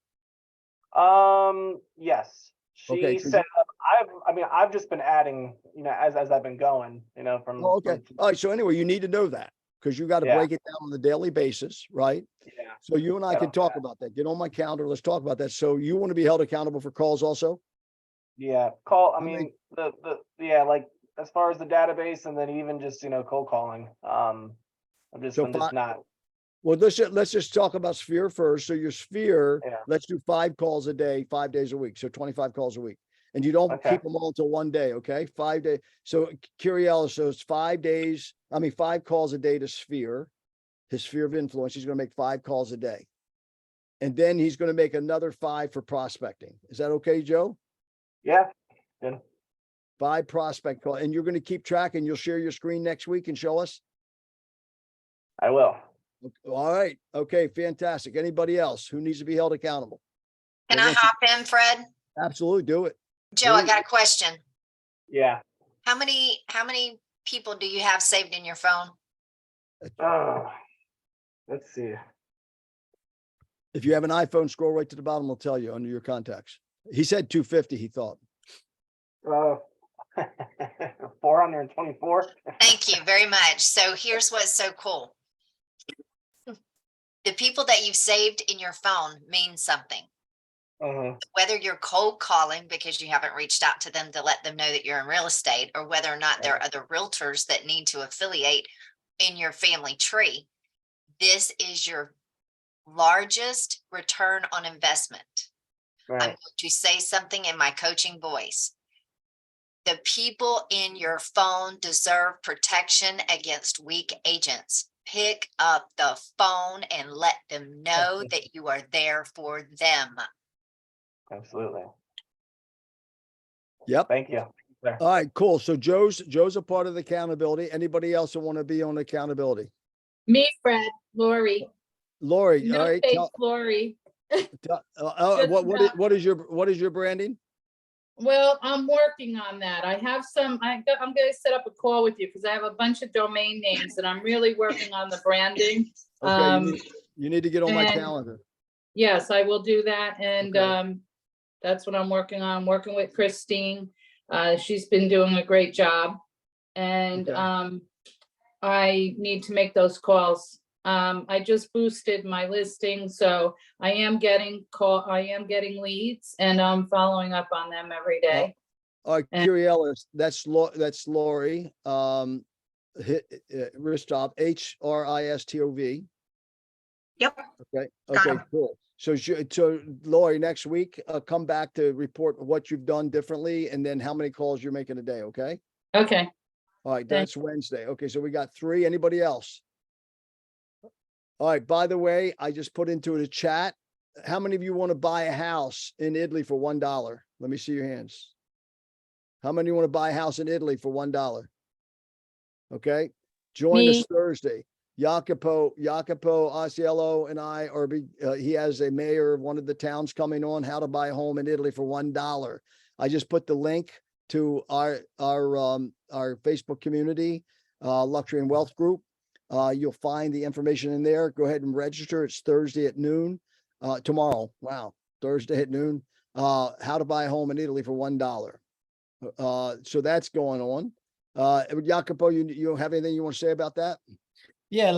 Yes. Okay, She 'cause said, I've just been adding, as I've been going, from. Oh, okay. All right. So anyway, you need to know that because you got to Yeah. break it down on a daily basis, right? Yeah. So you and I I can don't- talk about that. Get on my calendar. Let's talk about that. So you want to be held accountable for calls also? Yeah. I many- mean, like as far as the database and then even just, cold calling. I'm just So not. Well, let's just talk about Sphere first. So your Sphere, Yeah. let's do 5 calls a day, 5 days a week. So 25 calls a week. And you don't Okay. keep them all until one day, okay? 5 days. So Curiel, so it's 5 days, 5 calls a day to Sphere, his sphere of influence. He's going to make 5 calls a day. And then he's going to make another 5 for prospecting. Is that okay, Joe? Yeah. Good. 5 prospect call. And you're going to keep track and you'll share your screen next week and show us? I will. All right. Okay. Fantastic. Anybody else who needs to be held accountable? Can Or I wants to- hop in, Fred? Absolutely do it. Joe, I Please. got a question. Yeah. How many people do you have saved in your phone? Let's see. If you have an iPhone, scroll right to the bottom, it'll tell you under your contacts. He said 250, he thought. 424. Thank you very much. So here's what's so cool. The people that you've saved in your phone mean something. Whether you're cold calling because you haven't reached out to them to let them know that you're in real estate, or whether or not there are other realtors that need to affiliate in your family tree, this is your largest return on investment. I'm Right. going to say something in my coaching voice. The people in your phone deserve protection against weak agents. Pick up the phone and let them know that you are there for them. Absolutely. Yep. Thank you. All right, cool. So Joe's a part of the accountability. Anybody else that want to be on accountability? Me, Fred, Lori. Lori, all No right. face, Lori. Just What is your branding? Well, I'm working on that. I have some, I'm gonna set up a call with you because I have a bunch of domain names and I'm really working on the branding. Okay, you need to get on my and- calendar. Yes, I will do that. And Okay. that's what I'm working on, working with Christine. She's been doing a great job. And Okay. I need to make those calls. I just boosted my listing, so I am getting leads and I'm following up on them every day. All right, And- Curiel, that's Lori, Ristov, Hristov. Yep. Okay, Got okay, cool. So Lori, next week, come back to report what you've done differently and then how many calls you're making a day, okay? Okay, All right, Thanks. that's Wednesday. Okay, so we got 3. Anybody else? All right, by the way, I just put into the chat. How many of you want to buy a house in Italy for $1? Let me see your hands. How many want to buy a house in Italy for $1? Okay, join us Me. Thursday. Jacopo Asiello and I are, he has a mayor of one of the towns coming on how to buy a home in Italy for $1. I just put the link to our Facebook community, Luxury and Wealth Group. You'll find the information in there. Go ahead and register. It's Thursday at noon. Tomorrow. Wow. Thursday at noon. How to buy a home in Italy for $1. So that's going on. Jacopo, you have anything you want to say about that? Yeah,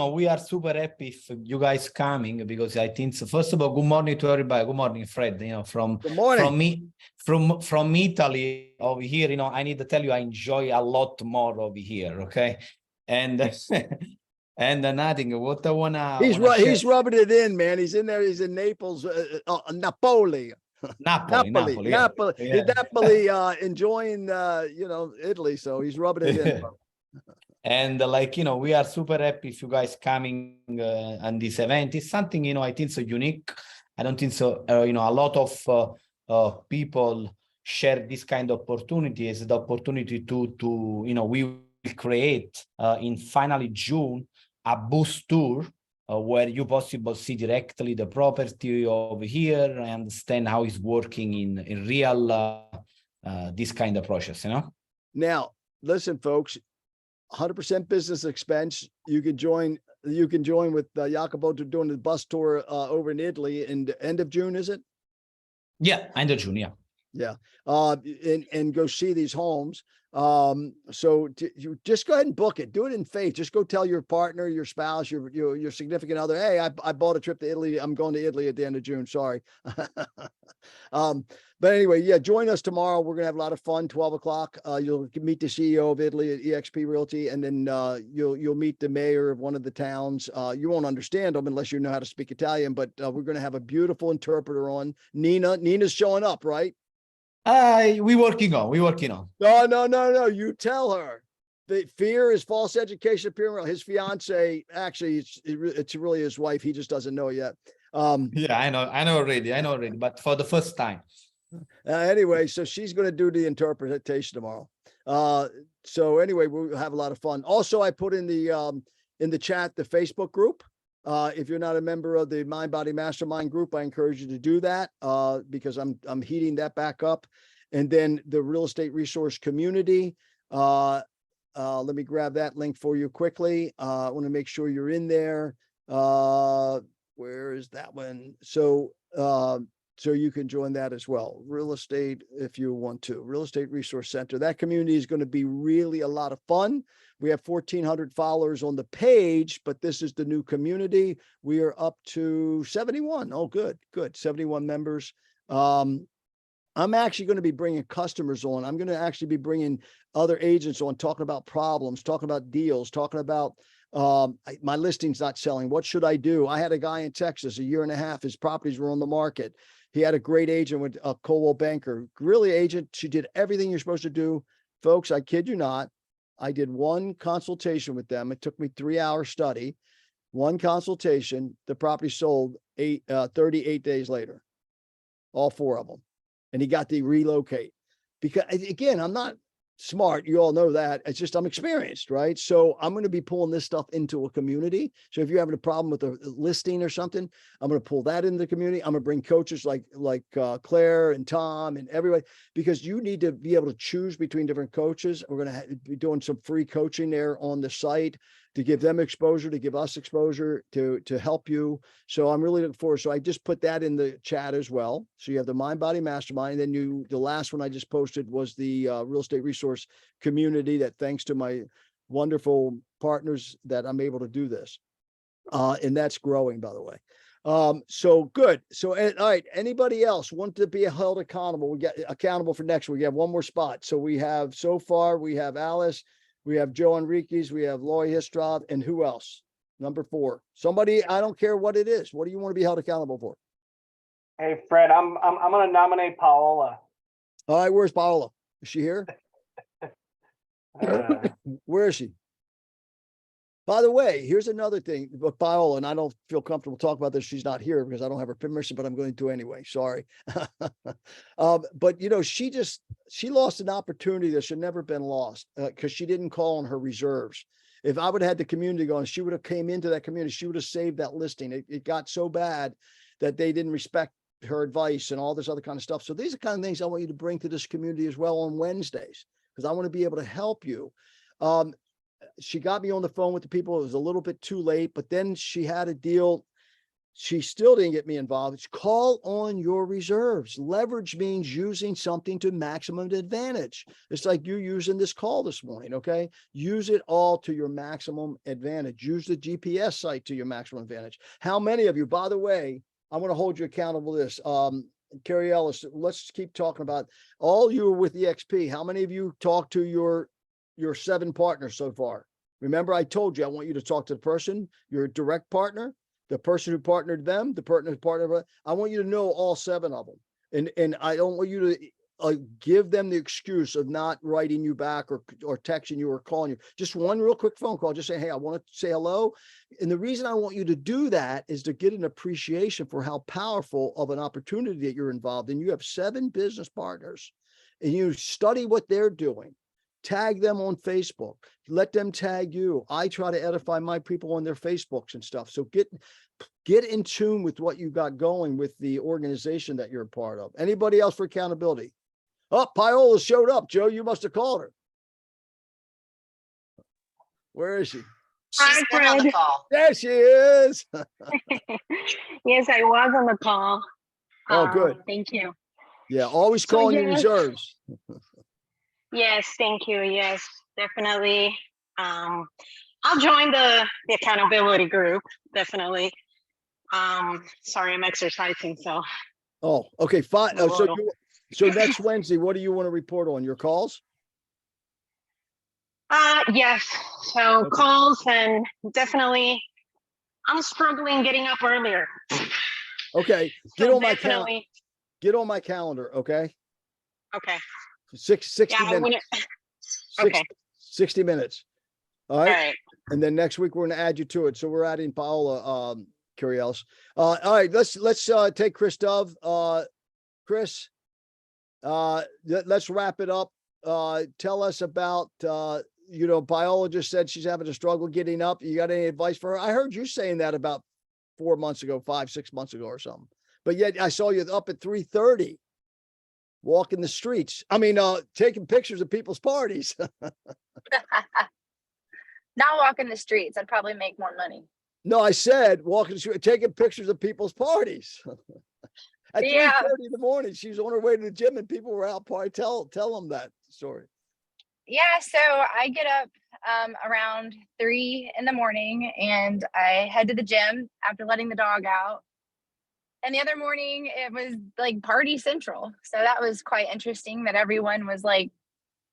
we are super happy if you guys coming because I think so. First of all, good morning to everybody. Good morning, Fred. Good morning. From Italy over here. I need to tell you, I enjoy a lot more over here. Okay, and and nothing. What I wanna He's rubbing it in, man. He's in there. He's in Naples, Napoli. Napoli. Yeah. Napoli, enjoying Italy. So he's rubbing it in. And we are super happy if you guys coming on this event. It's something, I think so unique. I don't think so, a lot of people share this kind of opportunity. It's the opportunity to we will create in finally June, a boost tour where you possibly see directly the property over here and understand how it's working in real this kind of process, you know? Now, listen, folks, 100% business expense. You can join with Jacopo to doing the bus tour over in Italy in the end of June, is it? Yeah, end of June, yeah. Yeah. And go see these homes. So you just go ahead and book it. Do it in faith. Just go tell your partner, your spouse, your significant other, hey, I bought a trip to Italy. I'm going to Italy at the end of June. Sorry. But anyway, yeah, join us tomorrow. We're gonna have a lot of fun. 12 o'clock. You'll meet the CEO of Italy at eXp Realty, and then you'll meet the mayor of one of the towns. You won't understand them unless you know how to speak Italian, but we're gonna have a beautiful interpreter on. Nina's showing up, right? We're working on. No. You tell her. The fear is false education. His fiance, actually, it's really his wife. He just doesn't know yet. Yeah, I know already, but for the first time. Anyway, so she's going to do the interpretation tomorrow. So anyway, we'll have a lot of fun. Also, I put in the chat the Facebook group. If you're not a member of the Mind Body Mastermind group, I encourage you to do that because I'm heating that back up. And then the real estate resource community. Let me grab that link for you quickly. I want to make sure you're in there. Where is that one? So you can join that as well. Real estate, if you want to. Real Estate Resource Center. That community is going to be really a lot of fun. We have 1,400 followers on the page, but this is the new community. We are up to 71. Oh, good. 71 members. I'm actually going to be bringing customers on. I'm going to actually be bringing other agents on, talking about problems, talking about deals, talking about my listing's not selling. What should I do? I had a guy in Texas, a year and a half, his properties were on the market. He had a great agent with a Coldwell Banker, really agent. She did everything you're supposed to do. Folks, I kid you not. I did one consultation with them. It took me 3-hour study, one consultation. The property sold 38 days later, all 4 of them. And he got to relocate because, again, I'm not smart. You all know that. It's just I'm experienced, right? So I'm going to be pulling this stuff into a community. So if you're having a problem with a listing or something, I'm going to pull that into the community. I'm going to bring coaches like Claire and Tom and everybody, because you need to be able to choose between different coaches. We're going to be doing some free coaching there on the site to give them exposure, to give us exposure, to help you. So I'm really looking forward. So I just put that in the chat as well. So you have the Mind Body Mastermind. And then the last one I just posted was the Real Estate Resource Community, that thanks to my wonderful partners that I'm able to do this. And that's growing, by the way. So good. So, all right. Anybody else want to be held accountable? We get accountable for next week. We have one more spot. So we have, so far, we have Alice, we have Joe Enriquez, we have Loy Histrov, and who else? Number 4. Somebody, I don't care what it is. What do you want to be held accountable for? Hey, Fred, I'm going to nominate Paola. All right. Where's Paola? Is she here? Where is she? By the way, here's another thing with Paola, and I don't feel comfortable talking about this. She's not here because I don't have her permission, but I'm going to anyway. Sorry. But you know, she lost an opportunity that should never have been lost because she didn't call on her reserves. If I would have had the community going, she would have came into that community. She would have saved that listing. It got so bad that they didn't respect her advice and all this other kind of stuff. So these are the kind of things I want you to bring to this community as well on Wednesdays, because I want to be able to help you. She got me on the phone with the people. It was a little bit too late, but then she had a deal. She still didn't get me involved. It's call on your reserves. Leverage means using something to maximum advantage. It's like you using this call this morning, okay? Use it all to your maximum advantage. Use the GPS site to your maximum advantage. How many of you, by the way, I'm going to hold you accountable to this. Carrie Ellis, let's keep talking about all you with EXP. How many of you talked to your 7 partners so far? Remember, I told you, I want you to talk to the person, your direct partner, the person who partnered them, the partner. I want you to know all 7 of them. And I don't want you to give them the excuse of not writing you back or texting you or calling you. Just one real quick phone call. Just say, hey, I want to say hello. And the reason I want you to do that is to get an appreciation for how powerful of an opportunity that you're involved in. You have 7 business partners and you study what they're doing. Tag them on Facebook. Let them tag you. I try to edify my people on their Facebooks and stuff. So get in tune with what you got going with the organization that you're a part of. Anybody else for accountability? Oh, Paola showed up. Joe, you must have called her. Where is she? She's been on the Fred. call. There she is. Yes, I was on the call. Oh, good. Thank you. Yeah, always So, calling you yes. reserves. Yes, thank you. Yes, definitely. I'll join the accountability group, definitely. Sorry, I'm exercising, so Oh, okay, fine. a little. So next Wednesday, what do you want to report on? Your calls? Yes, so Okay. calls and definitely, I'm struggling getting up earlier. Okay, get So on my calendar. definitely, Get on my calendar, okay? okay. 60 Yeah, I minutes. wouldn't, Six- okay, 60 minutes. All all right. right. And then next week, we're going to add you to it. So we're adding Paola, Curiels. All right, let's take Chris Dove. Chris, let's wrap it up. Tell us about, Paola just said she's having a struggle getting up. You got any advice for her? I heard you saying that about 4 months ago, 6 months ago or something. But yet I saw you up at 3:30, walking the streets. I mean, taking pictures of people's parties. Not walking the streets. I'd probably make more money. No, I said walking the street, taking pictures of people's parties. At 3:30 in the morning, she was on her way to the gym and people were out party. Tell them that story. Yeah, so I get up around 3 in the morning and I head to the gym after letting the dog out. And the other morning it was like party central. So that was quite interesting that everyone was like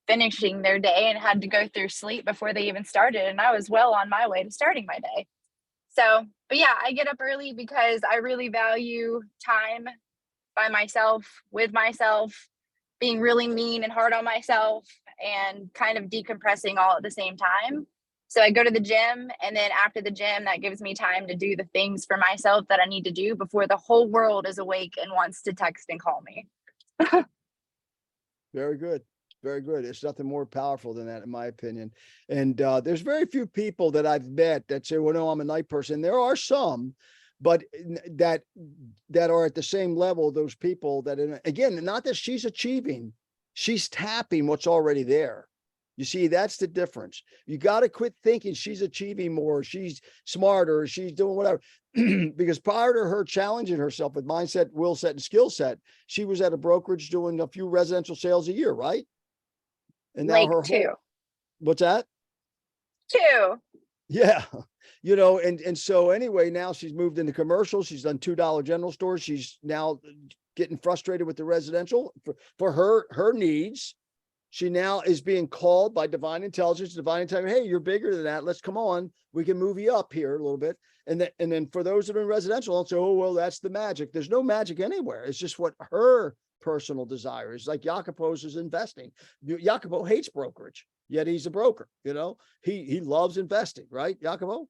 finishing their day and had to go through sleep before they even started. And I was well on my way to starting my day. So, but yeah, I get up early because I really value time by myself, with myself, being really mean and hard on myself and kind of decompressing all at the same time. So I go to the gym, and then after the gym, that gives me time to do the things for myself that I need to do before the whole world is awake and wants to text and call me. Very good. Very good. It's nothing more powerful than that, in my opinion. And there's very few people that I've met that say, well, no, I'm a night person. There are some, but that are at the same level, those people that, again, not that she's achieving, she's tapping what's already there. You see, that's the difference. You got to quit thinking she's achieving more, she's smarter, or she's doing whatever. Because prior to her challenging herself with mindset, will set, and skill set, she was at a brokerage doing a few residential sales a year, right? And now Like her two. What's that? Two. Yeah. And so anyway, now she's moved into commercial. She's done $2 general stores. She's now getting frustrated with the residential for her needs. She now is being called by divine intelligence, hey, you're bigger than that. Let's come on. We can move you up here a little bit. And then for those that are in residential, I'll say, oh, well, that's the magic. There's no magic anywhere. It's just what her personal desire is. Like Jacopo's is investing. Jacopo hates brokerage, yet he's a broker. He loves investing, right? Jacopo?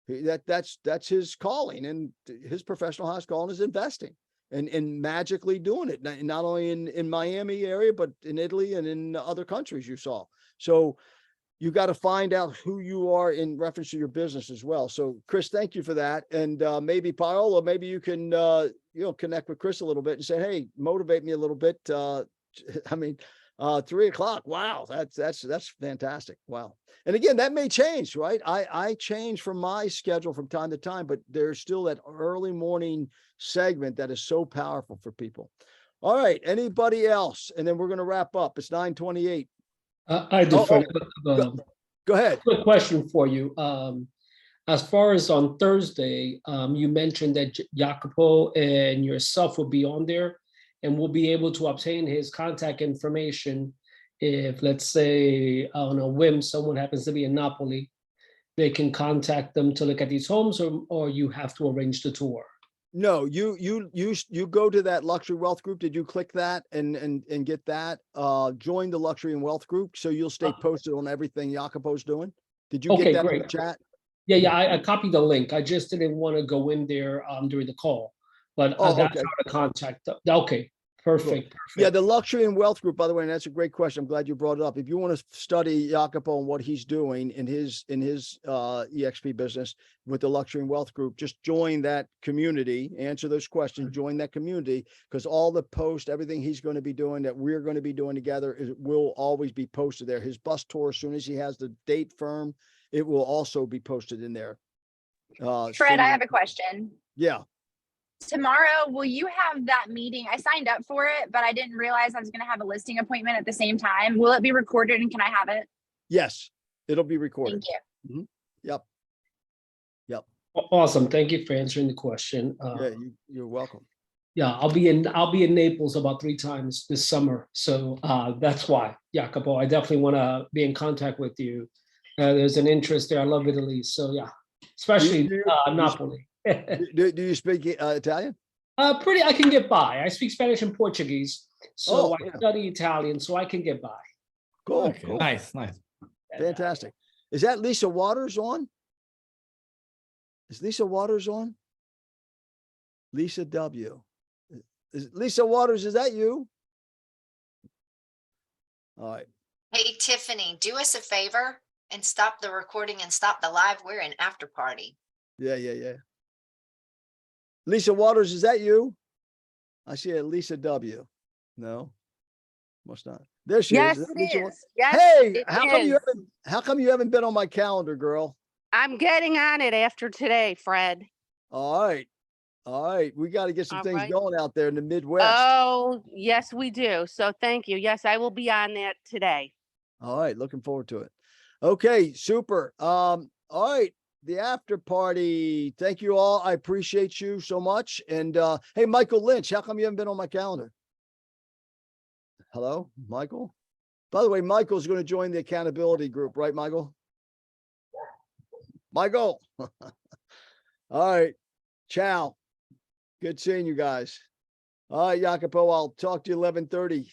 That's his calling, and his professional highest calling is investing. And magically doing it, not only in Miami area, but in Italy and in other countries you saw. So you got to find out who you are in reference to your business as well. So Chris, thank you for that. And maybe Paola, maybe you can, connect with Chris a little bit and say, hey, motivate me a little bit. 3 o'clock. Wow. That's fantastic. Wow. And again, that may change, right? I change from my schedule from time to time, but there's still that early morning segment that is so powerful for people. All right. Anybody else? And then we're going to wrap up. It's 9:28. I do. Fred. Go ahead. Quick question for you. As far as on Thursday, you mentioned that Jacopo and yourself will be on there, and we'll be able to obtain his contact information. If, let's say, on a whim, someone happens to be in Napoli, they can contact them to look at these homes, or you have to arrange the tour. No, you go to that luxury wealth group. Did you click that and get that? Join the luxury and wealth group, so you'll stay posted on everything Jacopo's doing. Did you get that in the chat? Yeah, I copied the link. I just didn't want to go in there during the call, but that's how to contact them. Okay, Perfect. Yeah, perfect. the luxury and wealth group, by the way, and that's a great question. I'm glad you brought it up. If you want to study Jacopo and what he's doing in his EXP business with the luxury and wealth group, just join that community, answer those questions, join that community, because all the posts, everything he's going to be doing that we're going to be doing together will always be posted there. His bus tour, as soon as he has the date firm, it will also be posted in there. Fred, I have a question. Yeah. Tomorrow, will you have that meeting? I signed up for it, but I didn't realize I was going to have a listing appointment at the same time. Will it be recorded and can I have it? Yes, it'll be recorded. Thank you. Yep. Awesome. Thank you for answering the question. Yeah, you're welcome. Yeah, I'll be in Naples about 3 times this summer. So that's why, Jacopo, I definitely want to be in contact with you. There's an interest there. I love Italy. So yeah, especially Napoli. Do you speak Italian? Pretty, I can get by. I speak Spanish and Portuguese. So Oh, I yeah. study Italian, so I can get by. Cool. Okay, Cool. nice. Fantastic. Is that Lisa Waters on? Is Lisa Waters on? Lisa W. Is Lisa Waters, is that you? All right. Hey, Tiffany, do us a favor and stop the recording and stop the live. We're in after party. Yeah. Lisa Waters, is that you? I see a Lisa W. No, must not. There she Yes, is. it Lisa Wa- is. Yes, Hey, it how come you haven't been on my calendar, girl? I'm getting on it after today, Fred. All right. We got to get some All things right. going out there in the Midwest. Oh, yes, we do. So thank you. Yes, I will be on that today. All right, looking forward to it. Okay, super. All right, the after party. Thank you all. I appreciate you so much. And hey, Michael Lynch, how come you haven't been on my calendar? Hello, Michael? By the way, Michael's going to join the accountability group, right, Michael? Michael. All right. Ciao. Good seeing you guys. All right, Jacopo, I'll talk to you 11:30.